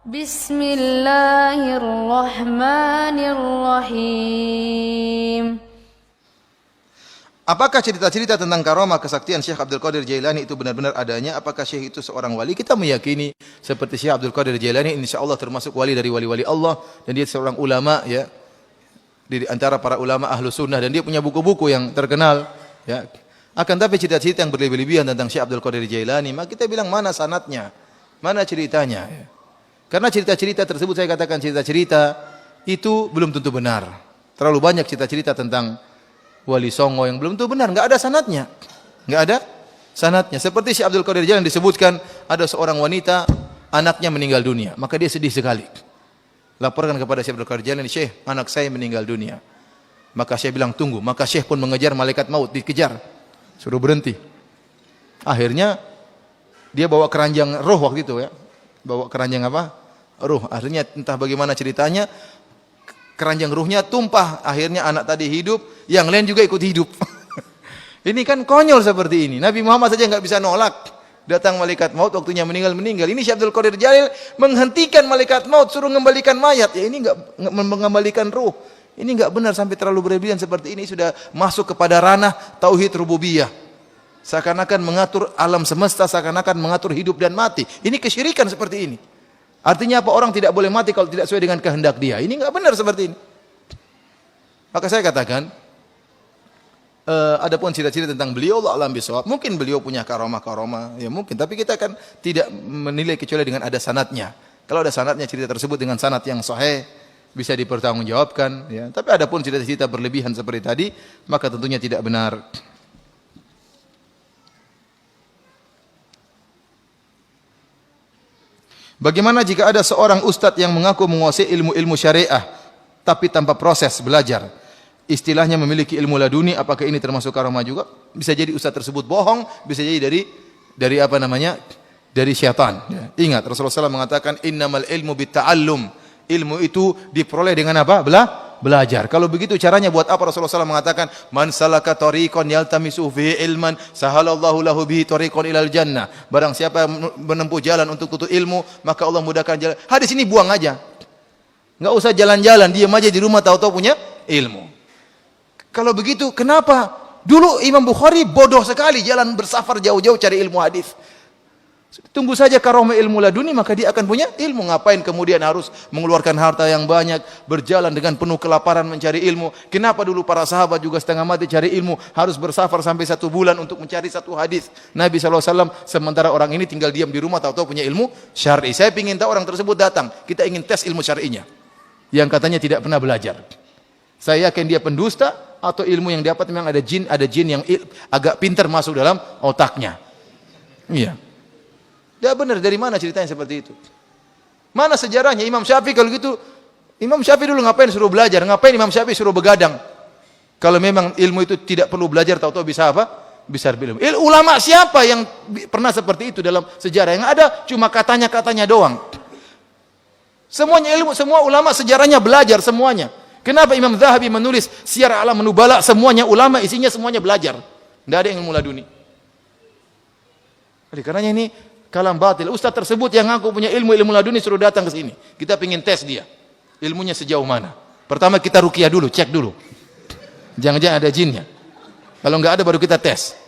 Bismillahirrahmanirrahim. Apakah cerita-cerita tentang karomah kesaktian Syekh Abdul Qadir Jailani itu benar-benar adanya? Apakah Syekh itu seorang wali? Kita meyakini seperti Syekh Abdul Qadir Jailani insyaallah termasuk wali dari wali-wali Allah, dan dia seorang ulama ya, di antara para ulama ahlu sunnah, dan dia punya buku-buku yang terkenal ya. Akan tapi cerita-cerita yang berlebihan tentang Syekh Abdul Qadir Jailani, maka kita bilang mana sanadnya, mana ceritanya ya. Karena cerita-cerita tersebut, saya katakan cerita-cerita itu belum tentu benar. Terlalu banyak cerita-cerita tentang Wali Songo yang belum tentu benar, enggak ada sanadnya. Enggak ada sanadnya. Seperti Syekh Abdul Qadir Jailani disebutkan ada seorang wanita anaknya meninggal dunia, maka dia sedih sekali. Laporkan kepada Syekh Abdul Qadir Jailani, "Syekh, anak saya meninggal dunia." Maka Syekh bilang, "Tunggu." Maka Syekh pun mengejar malaikat maut, dikejar. Suruh berhenti. Akhirnya dia bawa keranjang roh waktu itu ya. Bawa keranjang apa? Ruh. Akhirnya entah bagaimana ceritanya, keranjang ruhnya tumpah. Akhirnya anak tadi hidup, yang lain juga ikut hidup. Ini kan konyol seperti ini. Nabi Muhammad saja enggak bisa nolak. Datang malaikat maut, waktunya meninggal. Ini Syekh Abdul Qadir Jalil menghentikan malaikat maut, suruh mengembalikan mayat. Ya ini enggak mengembalikan ruh. Ini enggak benar, sampai terlalu berlebihan seperti ini sudah masuk kepada ranah tauhid rububiyah. Seakan-akan mengatur alam semesta, seakan-akan mengatur hidup dan mati. Ini kesyirikan seperti ini. Artinya apa? Orang tidak boleh mati kalau tidak sesuai dengan kehendak dia. Ini enggak benar seperti ini. Maka saya katakan, adapun cerita-cerita tentang beliau, Allah alam bisawab, mungkin beliau punya karomah-karomah, ya mungkin. Tapi kita akan tidak menilai kecuali dengan ada sanadnya. Kalau ada sanadnya, cerita tersebut dengan sanad yang sahih, bisa dipertanggungjawabkan. Ya. Tapi adapun cerita-cerita berlebihan seperti tadi, maka tentunya tidak benar. Bagaimana jika ada seorang ustadz yang mengaku menguasai ilmu-ilmu syariah tapi tanpa proses belajar? Istilahnya memiliki ilmu laduni, apakah ini termasuk karomah juga? Bisa jadi ustadz tersebut bohong, bisa jadi dari apa namanya? Dari syaitan. Ya. Ingat Rasulullah SAW mengatakan innamal ilmu bitta'allum. Ilmu itu diperoleh dengan apa? Belajar. Kalau begitu caranya buat apa Rasulullah SAW mengatakan man salaka tariqan yaltamisu fihi ilman sahalallahu lahu bihi tariqan ilal jannah. Barang siapa yang menempuh jalan untuk tuntut ilmu, maka Allah mudahkan jalan. Hadis ini buang aja. Enggak usah jalan-jalan, diam aja di rumah tahu-tahu punya ilmu. Kalau begitu kenapa dulu Imam Bukhari bodoh sekali jalan bersafar jauh-jauh cari ilmu hadis? Tunggu saja karomah ilmu laduni, maka dia akan punya ilmu. Ngapain kemudian harus mengeluarkan harta yang banyak, berjalan dengan penuh kelaparan mencari ilmu? Kenapa dulu para sahabat juga setengah mati cari ilmu, harus bersafar sampai 1 bulan untuk mencari satu hadis Nabi SAW, sementara orang ini tinggal diam di rumah, tahu-tahu punya ilmu syar'i. Saya ingin tahu orang tersebut datang, kita ingin tes ilmu syar'inya, yang katanya tidak pernah belajar. Saya yakin dia pendusta, atau ilmu yang dapat memang ada jin yang agak pintar masuk dalam otaknya. Iya. Tidak benar, dari mana ceritanya seperti itu? Mana sejarahnya? Imam Syafi'i kalau gitu, Imam Syafi'i dulu ngapain suruh belajar? Ngapain Imam Syafi'i suruh begadang? Kalau memang ilmu itu tidak perlu belajar, tahu-tahu bisa apa? Bisa berilmu. Ulama siapa yang pernah seperti itu dalam sejarah? Yang ada cuma katanya-katanya doang. Semuanya ilmu, semua ulama sejarahnya belajar semuanya. Kenapa Imam Zahabi menulis Syiar A'lam Nubala? Semuanya ulama, isinya semuanya belajar. Tidak ada yang ilmu laduni. Oleh karenanya ini kalam batil. Ustaz tersebut yang ngaku punya ilmu laduni suruh datang ke sini. Kita ingin tes dia. Ilmunya sejauh mana? Pertama kita ruqyah dulu, cek dulu. Jangan-jangan ada jinnya. Kalau enggak ada baru kita tes.